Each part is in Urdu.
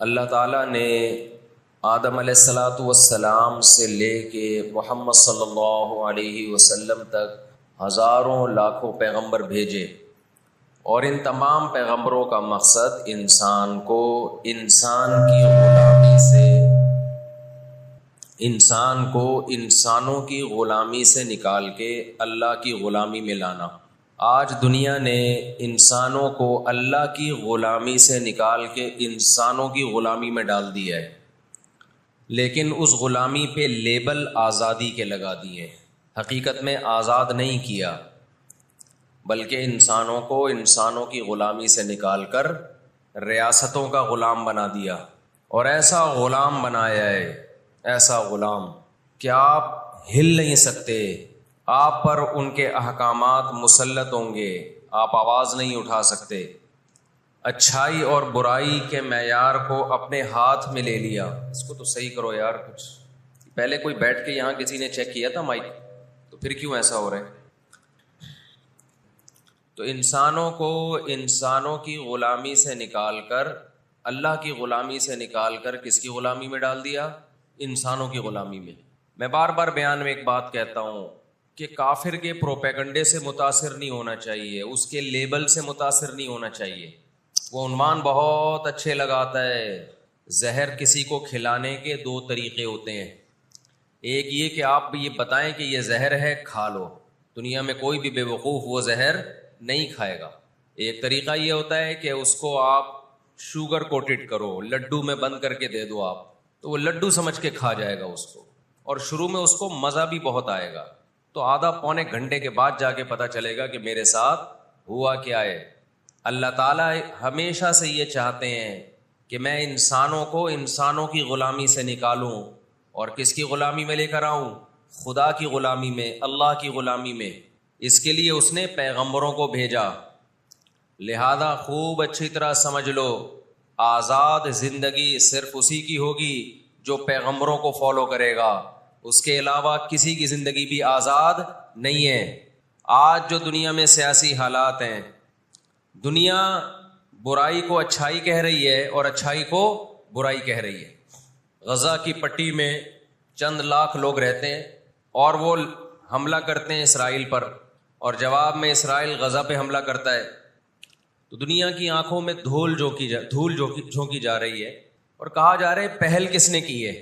اللہ تعالیٰ نے آدم علیہ السلام سے لے کے محمد صلی اللہ علیہ وسلم تک ہزاروں لاکھوں پیغمبر بھیجے، اور ان تمام پیغمبروں کا مقصد انسان کو انسانوں کی غلامی سے نکال کے اللہ کی غلامی میں لانا۔ آج دنیا نے انسانوں کو اللہ کی غلامی سے نکال کے انسانوں کی غلامی میں ڈال دیا ہے، لیکن اس غلامی پہ لیبل آزادی کے لگا دیے، حقیقت میں آزاد نہیں کیا، بلکہ انسانوں کو انسانوں کی غلامی سے نکال کر ریاستوں کا غلام بنا دیا، اور ایسا غلام بنایا ہے، ایسا غلام کہ آپ ہل نہیں سکتے، آپ پر ان کے احکامات مسلط ہوں گے، آپ آواز نہیں اٹھا سکتے۔ اچھائی اور برائی کے معیار کو اپنے ہاتھ میں لے لیا۔ اس کو تو صحیح کرو یار، کچھ پہلے کوئی بیٹھ کے یہاں کسی نے چیک کیا تھا مائک؟ تو پھر کیوں ایسا ہو رہا ہے؟ تو انسانوں کو انسانوں کی غلامی سے نکال کر، اللہ کی غلامی سے نکال کر کس کی غلامی میں ڈال دیا؟ انسانوں کی غلامی میں۔ میں بار بار بیان میں ایک بات کہتا ہوں کہ کافر کے پروپیگنڈے سے متاثر نہیں ہونا چاہیے، اس کے لیبل سے متاثر نہیں ہونا چاہیے۔ وہ عنوان بہت اچھے لگاتا ہے۔ زہر کسی کو کھلانے کے دو طریقے ہوتے ہیں، ایک یہ کہ آپ یہ بتائیں کہ یہ زہر ہے، کھا لو، دنیا میں کوئی بھی بے وقوف وہ زہر نہیں کھائے گا۔ ایک طریقہ یہ ہوتا ہے کہ اس کو آپ شوگر کوٹڈ کرو، لڈو میں بند کر کے دے دو آپ، تو وہ لڈو سمجھ کے کھا جائے گا اس کو، اور شروع میں اس کو مزہ بھی بہت آئے گا، تو آدھا پونے گھنٹے کے بعد جا کے پتہ چلے گا کہ میرے ساتھ ہوا کیا ہے۔ اللہ تعالیٰ ہمیشہ سے یہ چاہتے ہیں کہ میں انسانوں کو انسانوں کی غلامی سے نکالوں، اور کس کی غلامی میں لے کر آؤں؟ خدا کی غلامی میں، اللہ کی غلامی میں۔ اس کے لیے اس نے پیغمبروں کو بھیجا۔ لہذا خوب اچھی طرح سمجھ لو، آزاد زندگی صرف اسی کی ہوگی جو پیغمبروں کو فالو کرے گا، اس کے علاوہ کسی کی زندگی بھی آزاد نہیں ہے۔ آج جو دنیا میں سیاسی حالات ہیں، دنیا برائی کو اچھائی کہہ رہی ہے اور اچھائی کو برائی کہہ رہی ہے۔ غزہ کی پٹی میں چند لاکھ لوگ رہتے ہیں، اور وہ حملہ کرتے ہیں اسرائیل پر، اور جواب میں اسرائیل غزہ پہ حملہ کرتا ہے، تو دنیا کی آنکھوں میں دھول جھونکی جا رہی ہے، اور کہا جا رہا ہے پہل کس نے کی ہے؟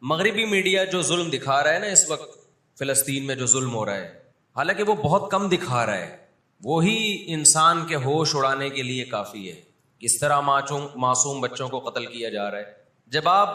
مغربی میڈیا جو ظلم دکھا رہا ہے نا اس وقت فلسطین میں جو ظلم ہو رہا ہے، حالانکہ وہ بہت کم دکھا رہا ہے، وہی انسان کے ہوش اڑانے کے لیے کافی ہے۔ کس طرح معصوم بچوں کو قتل کیا جا رہا ہے۔ جب آپ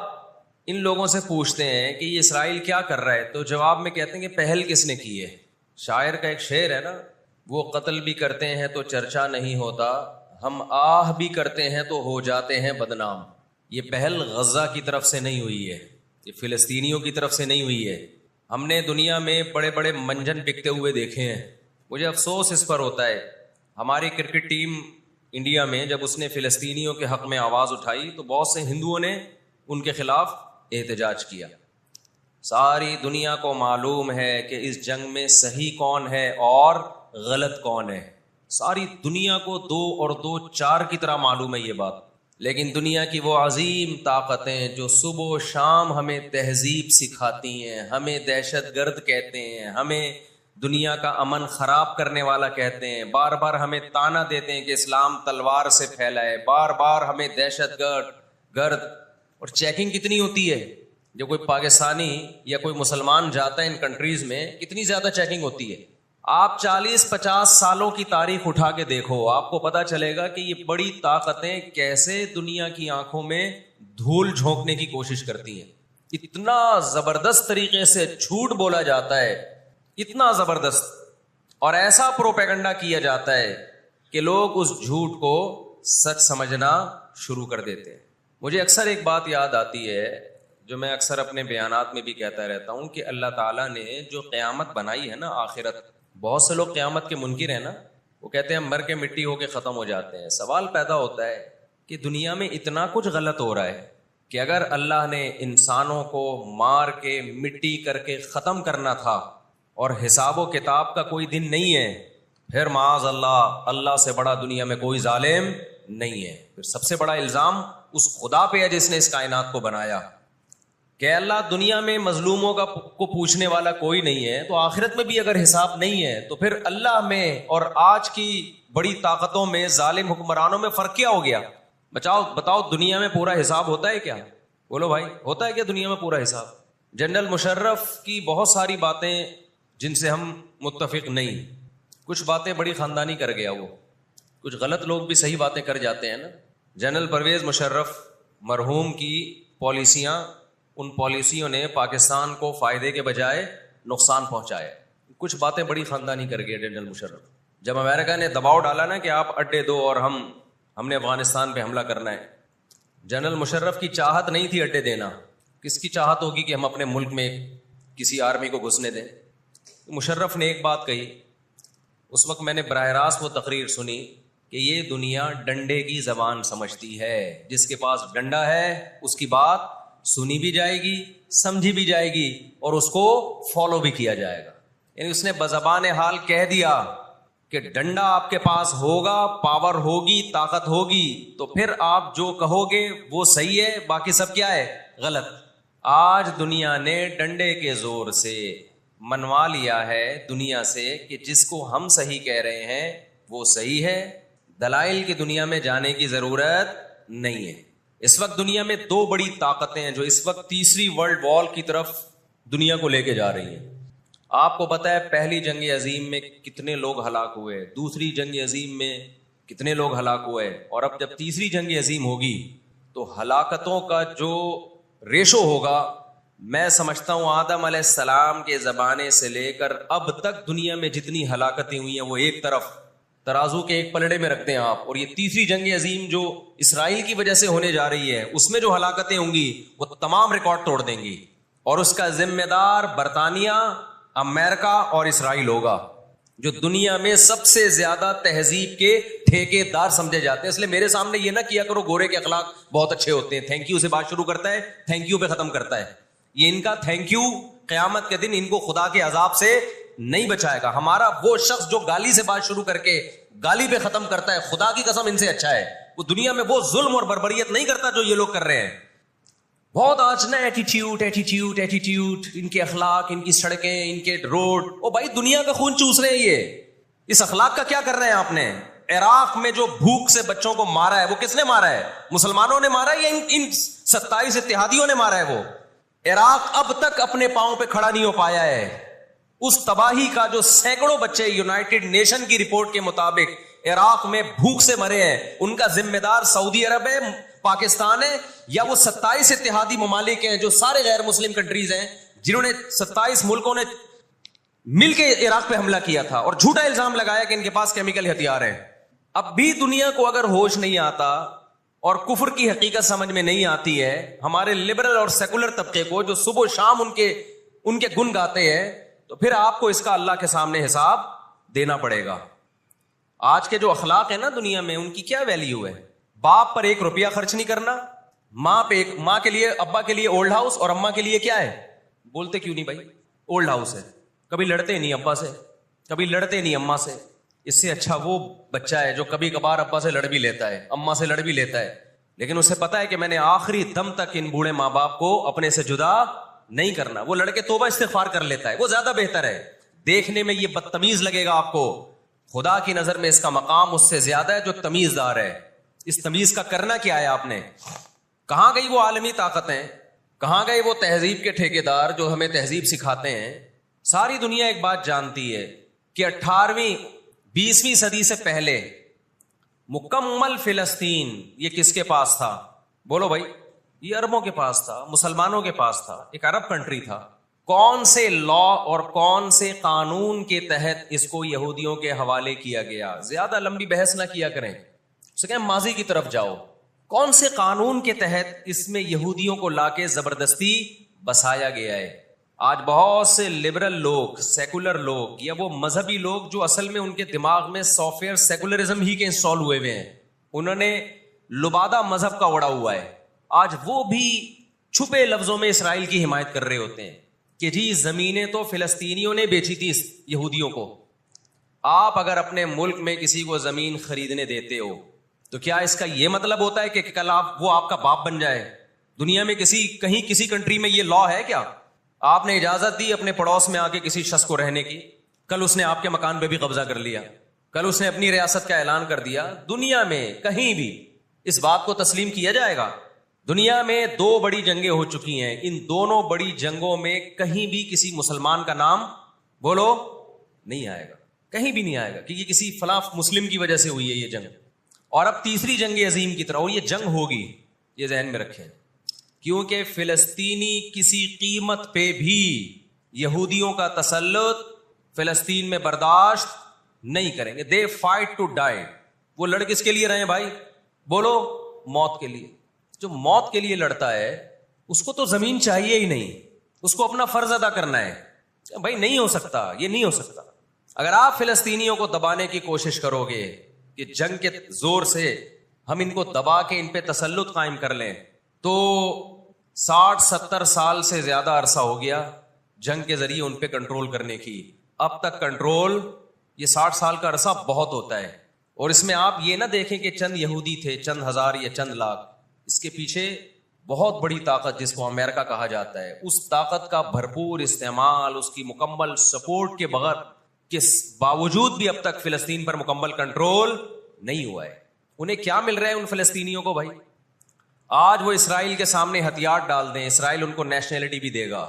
ان لوگوں سے پوچھتے ہیں کہ یہ اسرائیل کیا کر رہا ہے، تو جواب میں کہتے ہیں کہ پہل کس نے کی ہے۔ شاعر کا ایک شعر ہے نا، وہ قتل بھی کرتے ہیں تو چرچا نہیں ہوتا، ہم آہ بھی کرتے ہیں تو ہو جاتے ہیں بدنام۔ یہ پہل غزہ کی طرف سے نہیں ہوئی ہے، یہ فلسطینیوں کی طرف سے نہیں ہوئی ہے۔ ہم نے دنیا میں بڑے بڑے منجن بکتے ہوئے دیکھے ہیں۔ مجھے افسوس اس پر ہوتا ہے، ہماری کرکٹ ٹیم انڈیا میں جب اس نے فلسطینیوں کے حق میں آواز اٹھائی تو بہت سے ہندوؤں نے ان کے خلاف احتجاج کیا۔ ساری دنیا کو معلوم ہے کہ اس جنگ میں صحیح کون ہے اور غلط کون ہے، ساری دنیا کو 2 اور 2 4 کی طرح معلوم ہے یہ بات، لیکن دنیا کی وہ عظیم طاقتیں جو صبح و شام ہمیں تہذیب سکھاتی ہیں، ہمیں دہشت گرد کہتے ہیں، ہمیں دنیا کا امن خراب کرنے والا کہتے ہیں، بار بار ہمیں تانا دیتے ہیں کہ اسلام تلوار سے پھیلا ہے، بار بار ہمیں دہشت گرد، اور چیکنگ کتنی ہوتی ہے جب کوئی پاکستانی یا کوئی مسلمان جاتا ہے ان کنٹریز میں، کتنی زیادہ چیکنگ ہوتی ہے۔ آپ 40-50 سالوں کی تاریخ اٹھا کے دیکھو، آپ کو پتا چلے گا کہ یہ بڑی طاقتیں کیسے دنیا کی آنکھوں میں دھول جھونکنے کی کوشش کرتی ہیں۔ اتنا زبردست طریقے سے جھوٹ بولا جاتا ہے، اتنا زبردست، اور ایسا پروپیگنڈا کیا جاتا ہے کہ لوگ اس جھوٹ کو سچ سمجھنا شروع کر دیتے ہیں۔ مجھے اکثر ایک بات یاد آتی ہے جو میں اکثر اپنے بیانات میں بھی کہتا رہتا ہوں کہ اللہ تعالیٰ نے جو قیامت بنائی ہے نا، آخرت، بہت سے لوگ قیامت کے منکر ہیں نا، وہ کہتے ہیں مر کے مٹی ہو کے ختم ہو جاتے ہیں۔ سوال پیدا ہوتا ہے کہ دنیا میں اتنا کچھ غلط ہو رہا ہے کہ اگر اللہ نے انسانوں کو مار کے مٹی کر کے ختم کرنا تھا اور حساب و کتاب کا کوئی دن نہیں ہے، پھر معاذ اللہ، اللہ سے بڑا دنیا میں کوئی ظالم نہیں ہے۔ پھر سب سے بڑا الزام اس خدا پہ ہے جس نے اس کائنات کو بنایا. کہ اللہ دنیا میں مظلوموں کو پوچھنے والا کوئی نہیں ہے تو آخرت میں بھی اگر حساب نہیں ہے تو پھر اللہ میں اور آج کی بڑی طاقتوں میں ظالم حکمرانوں میں فرق کیا ہو گیا؟ بتاؤ دنیا میں پورا حساب ہوتا ہے کیا؟ بولو بھائی، ہوتا ہے کیا دنیا میں پورا حساب؟ جنرل مشرف کی بہت ساری باتیں جن سے ہم متفق نہیں، کچھ باتیں بڑی خاندانی کر گیا وہ، کچھ غلط لوگ بھی صحیح باتیں کر جاتے ہیں نا. جنرل پرویز مشرف مرحوم کی پالیسیاں، ان پالیسیوں نے پاکستان کو فائدے کے بجائے نقصان پہنچایا. کچھ باتیں بڑی خاندانی کر گئے جنرل مشرف. جب امریکہ نے دباؤ ڈالا نا کہ آپ اڈے دو اور ہم نے افغانستان پہ حملہ کرنا ہے، جنرل مشرف کی چاہت نہیں تھی اڈے دینا. کس کی چاہت ہوگی کہ ہم اپنے ملک میں کسی آرمی کو گھسنے دیں؟ مشرف نے ایک بات کہی، اس وقت میں نے براہ راست وہ تقریر سنی کہ یہ دنیا ڈنڈے کی زبان سمجھتی ہے. جس کے پاس ڈنڈا ہے اس کی بات سنی بھی جائے گی، سمجھی بھی جائے گی اور اس کو فالو بھی کیا جائے گا. یعنی اس نے بزبان حال کہہ دیا کہ ڈنڈا آپ کے پاس ہوگا، پاور ہوگی، طاقت ہوگی تو پھر آپ جو کہو گے وہ صحیح ہے، باقی سب کیا ہے؟ غلط. آج دنیا نے ڈنڈے کے زور سے منوا لیا ہے دنیا سے کہ جس کو ہم صحیح کہہ رہے ہیں وہ صحیح ہے. دلائل کی دنیا میں جانے کی ضرورت نہیں ہے. اس وقت دنیا میں دو بڑی طاقتیں ہیں جو اس وقت تیسری ورلڈ وار کی طرف دنیا کو لے کے جا رہی ہیں. آپ کو پتہ ہے پہلی جنگ عظیم میں کتنے لوگ ہلاک ہوئے، دوسری جنگ عظیم میں کتنے لوگ ہلاک ہوئے، اور اب جب تیسری جنگ عظیم ہوگی تو ہلاکتوں کا جو ریشو ہوگا، میں سمجھتا ہوں آدم علیہ السلام کے زمانے سے لے کر اب تک دنیا میں جتنی ہلاکتیں ہوئی ہیں وہ ایک طرف ترازو کے ایک پلڑے میں رکھتے ہیں آپ، اور یہ تیسری جنگ عظیم جو اسرائیل کی وجہ سے ہونے جا رہی ہے اس میں جو ہلاکتیں ہوں گی وہ تمام ریکارڈ توڑ دیں گی، اور اس کا ذمہ دار برطانیہ، امریکہ اور اسرائیل ہوگا، جو دنیا میں سب سے زیادہ تہذیب کے ٹھیکے دار سمجھے جاتے ہیں. اس لیے میرے سامنے یہ نہ کیا کرو گورے کے اخلاق بہت اچھے ہوتے ہیں، تھینک یو سے بات شروع کرتا ہے، تھینک یو پہ ختم کرتا ہے. یہ ان کا تھینک یو قیامت کے دن ان کو خدا کے عذاب سے نہیں بچائے گا. ہمارا وہ شخص جو گالی سے بات شروع کر کے گالی پہ ختم کرتا ہے، خدا کی قسم ان سے اچھا ہے. وہ دنیا میں وہ ظلم اور بربریت نہیں کرتا جو یہ لوگ کر رہے ہیں. بہت آج نا ایٹیٹیوڈ، ان کے اخلاق، ان کی سڑکیں، ان کے روڈ. او بھائی دنیا کا خون چوس رہے ہیں یہ. اس اخلاق کا کیا کر رہے ہیں آپ نے؟ عراق میں جو بھوک سے بچوں کو مارا ہے وہ کس نے مارا ہے؟ مسلمانوں نے مارا ہے یا ان 27 اتحادیوں نے مارا ہے؟ وہ عراق اب تک اپنے پاؤں پہ کھڑا نہیں ہو پایا ہے. اس تباہی کا جو سینکڑوں بچے یونائٹڈ نیشن کی رپورٹ کے مطابق عراق میں بھوک سے مرے ہیں، ان کا ذمہ دار سعودی عرب ہے، پاکستان ہے، یا وہ 27 اتحادی ممالک ہیں جو سارے غیر مسلم کنٹریز ہیں جنہوں نے 27 ملکوں نے مل کے عراق پہ حملہ کیا تھا اور جھوٹا الزام لگایا کہ ان کے پاس کیمیکل ہتھیار ہیں. اب بھی دنیا کو اگر ہوش نہیں آتا اور کفر کی حقیقت سمجھ میں نہیں آتی ہے، ہمارے لبرل اور سیکولر طبقے کو جو صبح و شام ان کے گن گاتے ہیں، تو پھر آپ کو اس کا اللہ کے سامنے حساب دینا پڑے گا. آج کے جو اخلاق ہیں نا دنیا میں، ان کی کیا ویلیو ہے؟ باپ پر 1 روپیہ خرچ نہیں کرنا، ماں کے لیے، ابا کے لیے اولڈ ہاؤس، اور اماں کے لیے کیا ہے؟ بولتے کیوں نہیں بھائی؟ اولڈ ہاؤس ہے. کبھی لڑتے نہیں ابا سے، کبھی لڑتے نہیں اماں سے. اس سے اچھا وہ بچہ ہے جو کبھی کبھار ابا سے لڑ بھی لیتا ہے، اماں سے لڑ بھی لیتا ہے، لیکن اسے پتا ہے کہ میں نے آخری دم تک ان بوڑھے ماں باپ کو اپنے سے جدا نہیں کرنا. وہ لڑکے توبہ استغفار کر لیتا ہے، وہ زیادہ بہتر ہے. دیکھنے میں یہ بدتمیز لگے گا آپ کو، خدا کی نظر میں اس کا مقام اس سے زیادہ ہے جو تمیز دار ہے. اس تمیز کا کرنا کیا ہے آپ نے؟ کہاں گئی وہ عالمی طاقتیں؟ کہاں گئے وہ تہذیب کے ٹھیکیدار جو ہمیں تہذیب سکھاتے ہیں؟ ساری دنیا ایک بات جانتی ہے کہ 18ویں 20ویں صدی سے پہلے مکمل فلسطین یہ کس کے پاس تھا؟ بولو بھائی. یہ عربوں کے پاس تھا، مسلمانوں کے پاس تھا، ایک عرب کنٹری تھا. کون سے لا اور کون سے قانون کے تحت اس کو یہودیوں کے حوالے کیا گیا؟ زیادہ لمبی بحث نہ کیا کریں، اسے کہیں ماضی کی طرف جاؤ. کون سے قانون کے تحت اس میں یہودیوں کو لا کے زبردستی بسایا گیا ہے؟ آج بہت سے لبرل لوگ، سیکولر لوگ، یا وہ مذہبی لوگ جو اصل میں ان کے دماغ میں سافٹ ویئر سیکولرزم ہی کے انسٹال ہوئے ہوئے ہیں، انہوں نے لبادہ مذہب کا اڑا ہوا ہے. آج وہ بھی چھپے لفظوں میں اسرائیل کی حمایت کر رہے ہوتے ہیں کہ جی زمینیں تو فلسطینیوں نے بیچی تھی یہودیوں کو. آپ اگر اپنے ملک میں کسی کو زمین خریدنے دیتے ہو تو کیا اس کا یہ مطلب ہوتا ہے کہ کل وہ آپ کا باپ بن جائے؟ دنیا میں کسی کنٹری میں یہ لا ہے کیا؟ آپ نے اجازت دی اپنے پڑوس میں آ کے کسی شخص کو رہنے کی، کل اس نے آپ کے مکان پہ بھی قبضہ کر لیا، کل اس نے اپنی ریاست کا اعلان کر دیا، دنیا میں کہیں بھی اس بات کو تسلیم کیا جائے گا؟ دنیا میں 2 بڑی جنگیں ہو چکی ہیں، ان دونوں بڑی جنگوں میں کہیں بھی کسی مسلمان کا نام بولو نہیں آئے گا، کہیں بھی نہیں آئے گا کہ یہ کسی فلاں مسلم کی وجہ سے ہوئی ہے یہ جنگ۔ اور اب تیسری جنگ عظیم کی طرح، اور یہ جنگ ہوگی، یہ ذہن میں رکھیں، کیونکہ فلسطینی کسی قیمت پہ بھی یہودیوں کا تسلط فلسطین میں برداشت نہیں کریں گے۔ They fight to die. وہ لڑ کس کے لیے رہے ہیں بھائی؟ بولو موت کے لیے۔ جو موت کے لیے لڑتا ہے اس کو تو زمین چاہیے ہی نہیں، اس کو اپنا فرض ادا کرنا ہے۔ بھائی نہیں ہو سکتا، یہ نہیں ہو سکتا۔ اگر آپ فلسطینیوں کو دبانے کی کوشش کرو گے کہ جنگ کے زور سے ہم ان کو دبا کے ان پہ تسلط قائم کر لیں، تو 60-70 سال سے زیادہ عرصہ ہو گیا جنگ کے ذریعے ان پہ کنٹرول کرنے کی، اب تک کنٹرول، یہ 60 سال کا عرصہ بہت ہوتا ہے۔ اور اس میں آپ یہ نہ دیکھیں کہ چند یہودی تھے، چند ہزار یا چند لاکھ، اس کے پیچھے بہت بڑی طاقت جس کو امریکہ کہا جاتا ہے، اس طاقت کا بھرپور استعمال، اس کی مکمل سپورٹ کے بغیر کے باوجود بھی اب تک فلسطین پر مکمل کنٹرول نہیں ہوا ہے۔ انہیں کیا مل رہا ہے ان فلسطینیوں کو؟ بھائی آج وہ اسرائیل کے سامنے ہتھیار ڈال دیں، اسرائیل ان کو نیشنلٹی بھی دے گا،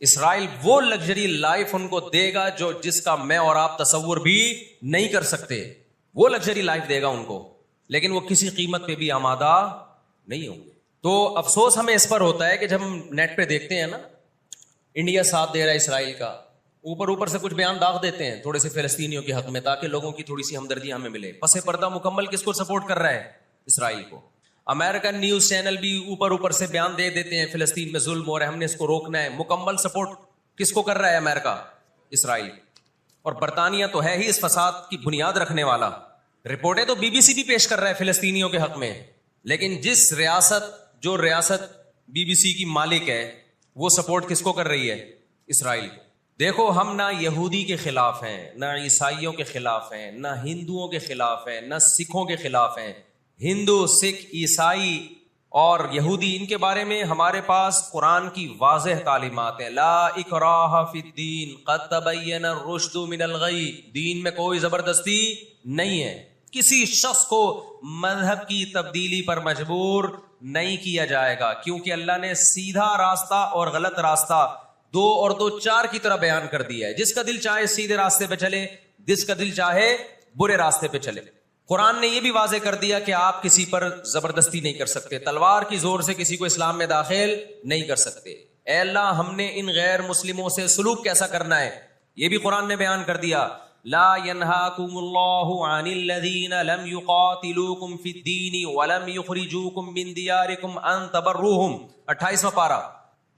اسرائیل وہ لگژری لائف ان کو دے گا جس کا میں اور آپ تصور بھی نہیں کر سکتے، وہ لگژری لائف دے گا ان کو، لیکن وہ کسی قیمت پہ بھی آمادہ نہیں ہوں گے۔ تو افسوس ہمیں اس پر ہوتا ہے کہ جب ہم نیٹ پہ دیکھتے ہیں نا انڈیا ساتھ دے رہا ہے اسرائیل کا، اوپر سے کچھ بیان داغ دیتے ہیں تھوڑے سے فلسطینیوں کے حق میں تاکہ لوگوں کی تھوڑی سی ہمدردی ہمیں ملے، پس پردہ مکمل کس کو سپورٹ کر رہا ہے؟ اسرائیل کو۔ امریکن نیوز چینل بھی اوپر سے بیان دے دیتے ہیں فلسطین میں ظلم ہو رہا ہے، ہم نے اس کو روکنا ہے، مکمل سپورٹ کس کو کر رہا ہے؟ امریکہ، اسرائیل۔ اور برطانیہ تو ہے ہی اس فساد کی بنیاد رکھنے والا، رپورٹیں تو BBC بھی پیش کر رہا ہے فلسطینیوں کے حق میں، لیکن جو ریاست BBC کی مالک ہے وہ سپورٹ کس کو کر رہی ہے؟ اسرائیل کو۔ دیکھو ہم نہ یہودی کے خلاف ہیں، نہ عیسائیوں کے خلاف ہیں، نہ ہندوؤں کے خلاف ہیں، نہ سکھوں کے خلاف ہیں۔ ہندو، سکھ، عیسائی اور یہودی، ان کے بارے میں ہمارے پاس قرآن کی واضح تعلیمات ہیں، لا اکراہ فی الدین قد تبین الرشد من الغی، دین میں کوئی زبردستی نہیں ہے، کسی شخص کو مذہب کی تبدیلی پر مجبور نہیں کیا جائے گا، کیونکہ اللہ نے سیدھا راستہ اور غلط راستہ 2 اور 2 4 کی طرح بیان کر دیا ہے۔ جس کا دل چاہے سیدھے راستے پہ چلے، جس کا دل چاہے برے راستے پہ چلے۔ قرآن نے یہ بھی واضح کر دیا کہ آپ کسی پر زبردستی نہیں کر سکتے، تلوار کی زور سے کسی کو اسلام میں داخل نہیں کر سکتے۔ اے اللہ ہم نے ان غیر مسلموں سے سلوک کیسا کرنا ہے یہ بھی قرآن نے بیان کر دیا۔ لا ينهاكم الله عن الذين لم يقاتلوكم في الدين ولم يخرجوكم من دياركم ان تبروهم، 28واں پارہ۔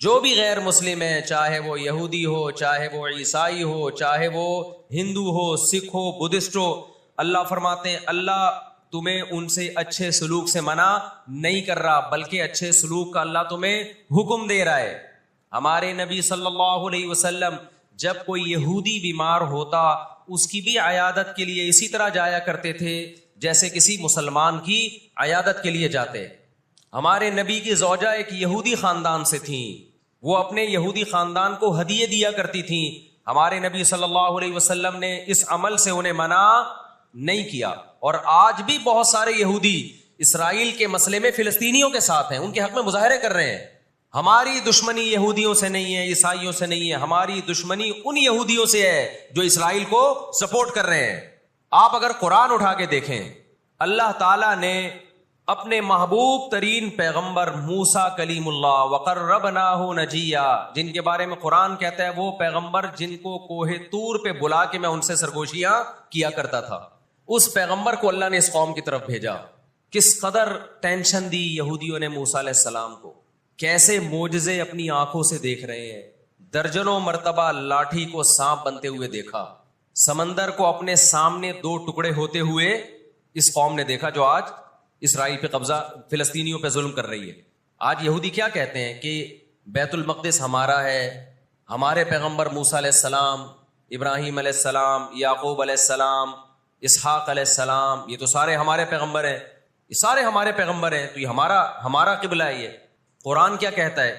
جو بھی غیر مسلم ہے، چاہے وہ یہودی ہو، چاہے وہ عیسائی ہو، چاہے وہ ہندو ہو، سکھ ہو، بدھسٹ ہو، اللہ فرماتے ہیں اللہ تمہیں ان سے اچھے سلوک سے منع نہیں کر رہا، بلکہ اچھے سلوک کا اللہ تمہیں حکم دے رہا ہے۔ ہمارے نبی صلی اللہ علیہ وسلم جب کوئی یہودی بیمار ہوتا اس کی بھی عیادت کے لیے اسی طرح جایا کرتے تھے جیسے کسی مسلمان کی عیادت کے لیے جاتے۔ ہمارے نبی کی زوجہ ایک یہودی خاندان سے تھیں، وہ اپنے یہودی خاندان کو ہدیے دیا کرتی تھیں، ہمارے نبی صلی اللہ علیہ وسلم نے اس عمل سے انہیں منع نہیں کیا۔ اور آج بھی بہت سارے یہودی اسرائیل کے مسئلے میں فلسطینیوں کے ساتھ ہیں، ان کے حق میں مظاہرے کر رہے ہیں۔ ہماری دشمنی یہودیوں سے نہیں ہے، عیسائیوں سے نہیں ہے، ہماری دشمنی ان یہودیوں سے ہے جو اسرائیل کو سپورٹ کر رہے ہیں۔ آپ اگر قرآن اٹھا کے دیکھیں، اللہ تعالیٰ نے اپنے محبوب ترین پیغمبر موسیٰ کلیم اللہ وقربناہ نجیہ، جن کے بارے میں قرآن کہتا ہے وہ پیغمبر جن کو کوہ طور پہ بلا کے میں ان سے سرگوشیاں کیا کرتا تھا، اس پیغمبر کو اللہ نے اس قوم کی طرف بھیجا۔ کس قدر ٹینشن دی یہودیوں نے موسیٰ علیہ السلام کو، کیسے معجزے اپنی آنکھوں سے دیکھ رہے ہیں، درجنوں مرتبہ لاٹھی کو سانپ بنتے ہوئے دیکھا، سمندر کو اپنے سامنے 2 ٹکڑے ہوتے ہوئے اس قوم نے دیکھا جو آج اسرائیل پہ قبضہ، فلسطینیوں پہ ظلم کر رہی ہے۔ آج یہودی کیا کہتے ہیں کہ بیت المقدس ہمارا ہے، ہمارے پیغمبر موسیٰ علیہ السلام، ابراہیم علیہ السلام، یعقوب علیہ السلام، اسحاق علیہ السلام، یہ تو سارے ہمارے پیغمبر ہیں۔ یہ سارے ہمارے پیغمبر ہیں، تو یہ ہمارا قبلہ ہے۔ یہ قرآن کیا کہتا ہے؟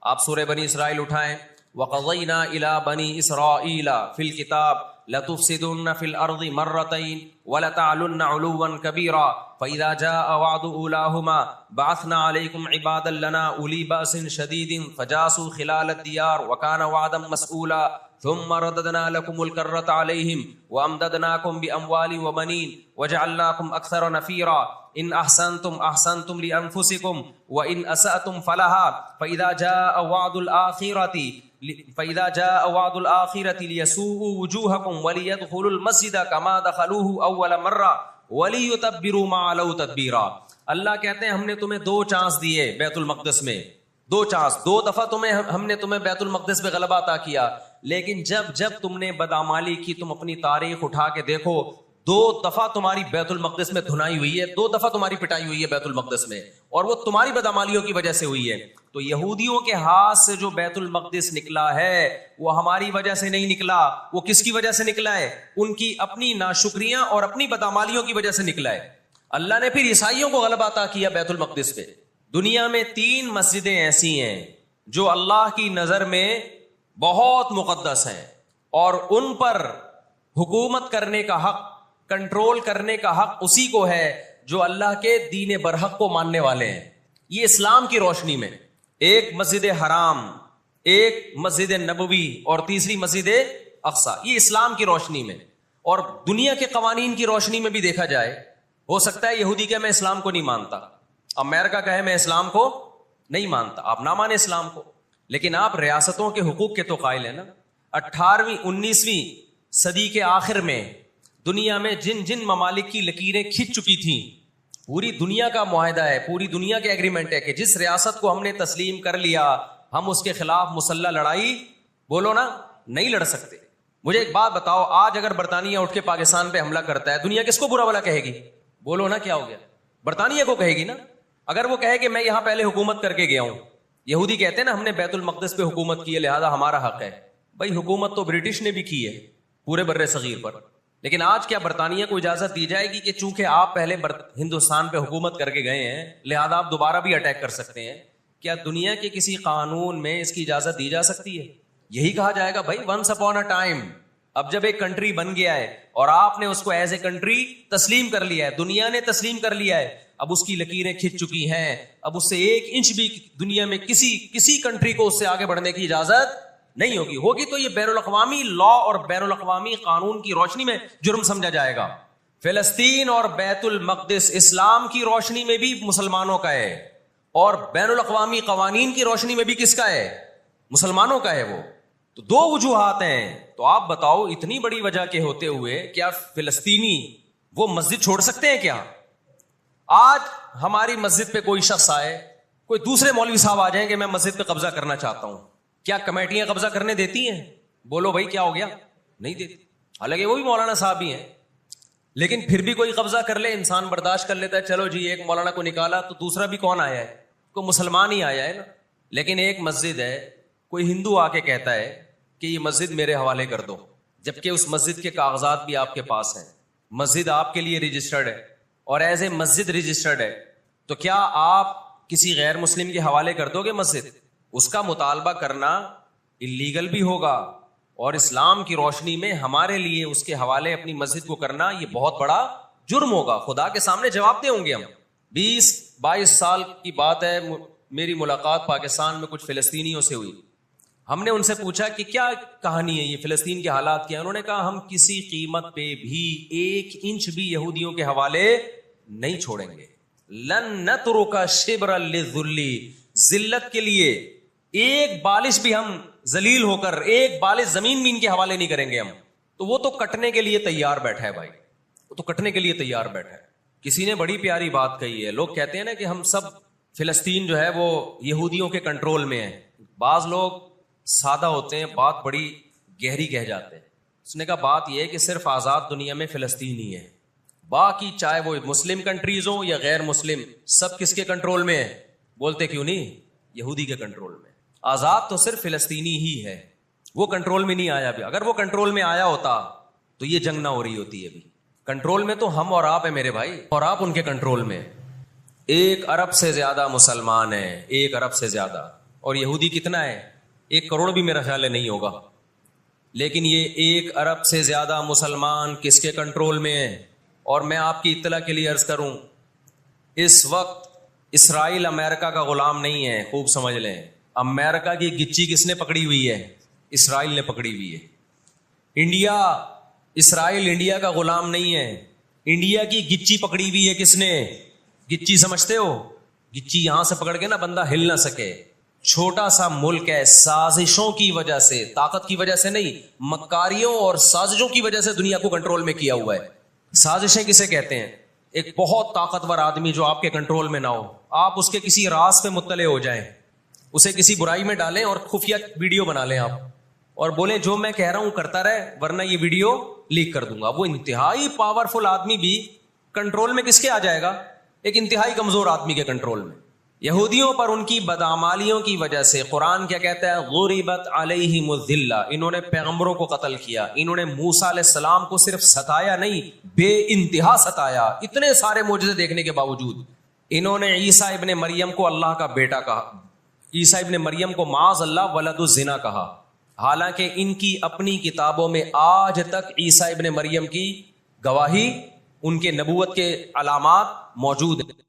آپ سورہ بنی اسرائیل اٹھائیں، وَقَضَيْنَا إِلَىٰ بَنِي إِسْرَائِيلَ فِي الْكِتَابِ لَتُفْسِدُنَّ فِي الْأَرْضِ مَرَّتَيْنِ وَلَتَعْلُنَّ عُلُوًّا كَبِيرًا فَإِذَا جَاءَ وَعْدُ أُولَاهُمَا بَعَثْنَا عَلَيْكُمْ عِبَادًا لَنَا أُولِي بَأْسٍ شَدِيدٍ فَجَاسُوا خِلَالَ الدِّيَارِ وَكَانَ وَعْدًا مَسْئُولًا ثُمَّ رَدَدْنَا لَكُمُ الْكَرَّةَ عَلَيْهِمْ وَأَمْدَدْنَاكُمْ بِأَمْوَالٍ وَبَنِينَ وَجَعَلْنَاكُمْ أَكْثَرَ نَفِيرًا إِنْ أَحْسَنْتُمْ أَحْسَنْتُمْ لِأَنفُسِكُمْ وَإِنْ أَسَأْتُمْ فَلَهَا فَإِذَا جَاءَ وَعْدُ الْآخِرَةِ لِيَسُوءُوا وُجُوهَكُمْ وَلِيَدْخُلُوا الْمَسْجِدَ كَمَا دَخَلُوهُ أَوَّلَ مَرَّةٍ وَلِيُتَبِّرُوا مَا عَلَوْا تَتْبِيرًا۔ اللہ کہتے ہیں ہم نے تمہیں 2 چانس دیے بیت المقدس میں، 2 چانس، 2 دفعہ ہم نے تمہیں بیت المقدس پہ غلبہ عطا کیا، لیکن جب تم نے بدعمالی کی، تم اپنی تاریخ اٹھا کے دیکھو، 2 دفعہ تمہاری بیت المقدس میں دھنائی ہوئی ہے، 2 دفعہ تمہاری پٹائی ہوئی ہے بیت المقدس میں، اور وہ تمہاری بدعمالیوں کی وجہ سے ہوئی ہے۔ تو یہودیوں کے ہاتھ سے جو بیت المقدس نکلا ہے وہ ہماری وجہ سے نہیں نکلا، وہ کس کی وجہ سے نکلا ہے؟ ان کی اپنی ناشکریاں اور اپنی بدعمالیوں کی وجہ سے نکلا ہے۔ اللہ نے پھر عیسائیوں کو غلبہ عطا کیا بیت المقدس پہ۔ دنیا میں 3 مسجدیں ایسی ہیں جو اللہ کی نظر میں بہت مقدس ہیں، اور ان پر حکومت کرنے کا حق، کنٹرول کرنے کا حق اسی کو ہے جو اللہ کے دین برحق کو ماننے والے ہیں۔ یہ اسلام کی روشنی میں، ایک مسجد حرام، ایک مسجد نبوی، اور تیسری مسجد اقصی، یہ اسلام کی روشنی میں۔ اور دنیا کے قوانین کی روشنی میں بھی دیکھا جائے، ہو سکتا ہے یہودی کہ میں اسلام کو نہیں مانتا، امریکہ کہے میں اسلام کو نہیں مانتا، آپ نہ مانیں اسلام کو، لیکن آپ ریاستوں کے حقوق کے تو قائل ہیں نا۔ 18ویں 19ویں صدی کے آخر میں دنیا میں جن ممالک کی لکیریں کھنچ چکی تھیں، پوری دنیا کا معاہدہ ہے، پوری دنیا کے ایگریمنٹ ہے کہ جس ریاست کو ہم نے تسلیم کر لیا ہم اس کے خلاف مسلح لڑائی، بولو نا، نہیں لڑ سکتے۔ مجھے ایک بات بتاؤ، آج اگر برطانیہ اٹھ کے پاکستان پہ حملہ کرتا ہے، دنیا کس کو برا بھلا کہے گی؟ بولو نا، کیا ہو گیا؟ برطانیہ کو کہے گی نا۔ اگر وہ کہے کہ میں یہاں پہلے حکومت کر کے گیا ہوں، یہودی کہتے ہیں نا ہم نے بیت المقدس پہ حکومت کی ہے لہذا ہمارا حق ہے، بھائی حکومت تو برٹش نے بھی کی ہے پورے بر صغیر پر، لیکن آج کیا برطانیہ کو اجازت دی جائے گی کہ چونکہ آپ پہلے ہندوستان پہ حکومت کر کے گئے ہیں لہذا آپ دوبارہ بھی اٹیک کر سکتے ہیں؟ کیا دنیا کے کسی قانون میں اس کی اجازت دی جا سکتی ہے؟ یہی کہا جائے گا بھائی ونس اپون اے ٹائم، اب جب ایک کنٹری بن گیا ہے اور آپ نے اس کو ایز اے کنٹری تسلیم کر لیا ہے، دنیا نے تسلیم کر لیا ہے، اب اس کی لکیریں کھنچ چکی ہیں، اب اس سے 1 انچ بھی دنیا میں کسی کنٹری کو اس سے آگے بڑھنے کی اجازت نہیں ہوگی تو یہ بین الاقوامی لا اور بین الاقوامی قانون کی روشنی میں جرم سمجھا جائے گا۔ فلسطین اور بیت المقدس اسلام کی روشنی میں بھی مسلمانوں کا ہے، اور بین الاقوامی قوانین کی روشنی میں بھی کس کا ہے؟ مسلمانوں کا ہے۔ وہ تو 2 وجوہات ہیں۔ تو آپ بتاؤ اتنی بڑی وجہ کے ہوتے ہوئے کیا فلسطینی وہ مسجد چھوڑ سکتے ہیں کیا؟ آج ہماری مسجد پہ کوئی شخص آئے، کوئی دوسرے مولوی صاحب آ جائیں کہ میں مسجد پہ قبضہ کرنا چاہتا ہوں، کیا کمیٹیاں قبضہ کرنے دیتی ہیں؟ بولو بھائی کیا ہو گیا؟ نہیں دیتی، حالانکہ وہ بھی مولانا صاحب ہی ہیں، لیکن پھر بھی کوئی قبضہ کر لے انسان برداشت کر لیتا ہے، چلو جی ایک مولانا کو نکالا تو دوسرا بھی کون آیا ہے؟ کوئی مسلمان ہی آیا ہے نا۔ لیکن ایک مسجد ہے، کوئی ہندو آ کے کہتا ہے کہ یہ مسجد میرے حوالے کر دو، جبکہ اس مسجد کے کاغذات بھی آپ کے پاس ہیں، مسجد آپ کے لیے رجسٹرڈ ہے اور ایز اے مسجد رجسٹرڈ ہے، تو کیا آپ کسی غیر مسلم کے حوالے کر دو گے مسجد؟ اس کا مطالبہ کرنا اللیگل بھی ہوگا، اور اسلام کی روشنی میں ہمارے لیے اس کے حوالے اپنی مسجد کو کرنا یہ بہت بڑا جرم ہوگا، خدا کے سامنے جواب دے ہوں گے ہم۔ 20-22 سال کی بات ہے، میری ملاقات پاکستان میں کچھ فلسطینیوں سے ہوئی، ہم نے ان سے پوچھا کہ کیا کہانی ہے یہ فلسطین کے حالات کیا؟ انہوں نے کہا ہم کسی قیمت پہ بھی 1 انچ بھی یہودیوں کے حوالے نہیں چھوڑیں گے، لن نترک شبرا للذل، ذلت کے لیے 1 بالش بھی ہم ذلیل ہو کر 1 بالش زمین بھی ان کے حوالے نہیں کریں گے ہم۔ تو وہ تو کٹنے کے لیے تیار بیٹھا ہے بھائی، وہ تو کٹنے کے لیے تیار بیٹھا ہے۔ کسی نے بڑی پیاری بات کہی ہے، لوگ کہتے ہیں نا کہ ہم سب فلسطین جو ہے وہ یہودیوں کے کنٹرول میں ہے، بعض لوگ سادہ ہوتے ہیں، بات بڑی گہری کہہ جاتے ہیں۔ اس نے کہا بات یہ ہے کہ صرف آزاد دنیا میں فلسطین ہی ہے، باقی چاہے وہ مسلم کنٹریز ہوں یا غیر مسلم، سب کس کے کنٹرول میں ہے؟ بولتے کیوں نہیں؟ یہودی کے کنٹرول میں۔ آزاد تو صرف فلسطینی ہی ہے، وہ کنٹرول میں نہیں آیا بھی، اگر وہ کنٹرول میں آیا ہوتا تو یہ جنگ نہ ہو رہی ہوتی ہے۔ ابھی کنٹرول میں تو ہم اور آپ ہیں میرے بھائی، اور آپ ان کے کنٹرول میں۔ 1 ارب سے زیادہ مسلمان ہیں، 1 ارب سے زیادہ. اور یہودی کتنا ہے؟ 1 کروڑ بھی میرا خیال ہے نہیں ہوگا. لیکن یہ 1 ارب سے زیادہ مسلمان کس کے کنٹرول میں ہیں؟ اور میں آپ کی اطلاع کے لیے عرض کروں، اس وقت اسرائیل امریکہ کا غلام نہیں ہے. خوب سمجھ لیں، امریکہ کی گچی کس نے پکڑی ہوئی ہے؟ اسرائیل نے پکڑی ہوئی ہے. اسرائیل انڈیا کا غلام نہیں ہے. انڈیا کی گچی پکڑی ہوئی ہے کس نے؟ گچی سمجھتے ہو؟ گچی یہاں سے پکڑ کے نا بندہ ہل نہ سکے. چھوٹا سا ملک ہے، سازشوں کی وجہ سے، طاقت کی وجہ سے نہیں، مکاریوں اور سازشوں کی وجہ سے دنیا کو کنٹرول میں کیا ہوا ہے. سازشیں کسے کہتے ہیں؟ ایک بہت طاقتور آدمی جو آپ کے کنٹرول میں نہ ہو، آپ اس کے کسی راز پہ مطلع ہو جائیں، اسے کسی برائی میں ڈالیں اور خفیہ ویڈیو بنا لیں آپ، اور بولیں جو میں کہہ رہا ہوں کرتا رہے ورنہ یہ ویڈیو لیک کر دوں گا. وہ انتہائی پاورفل آدمی بھی کنٹرول میں کس کے آ جائے گا؟ ایک انتہائی کمزور آدمی کے کنٹرول میں. یہودیوں پر ان کی بدعمالیوں کی وجہ سے قرآن کیا کہتا ہے؟ غربت علیہم الذلہ، انہوں نے پیغمبروں کو قتل کیا، انہوں نے موسیٰ علیہ السلام کو صرف ستایا نہیں، بے انتہا ستایا. اتنے سارے معجزے دیکھنے کے باوجود انہوں نے عیسیٰ ابن مریم کو اللہ کا بیٹا کہا، عیسیٰ ابن مریم کو معاذ اللہ ولد الزنا کہا، حالانکہ ان کی اپنی کتابوں میں آج تک عیسیٰ ابن مریم کی گواہی، ان کے نبوت کے علامات موجود ہیں.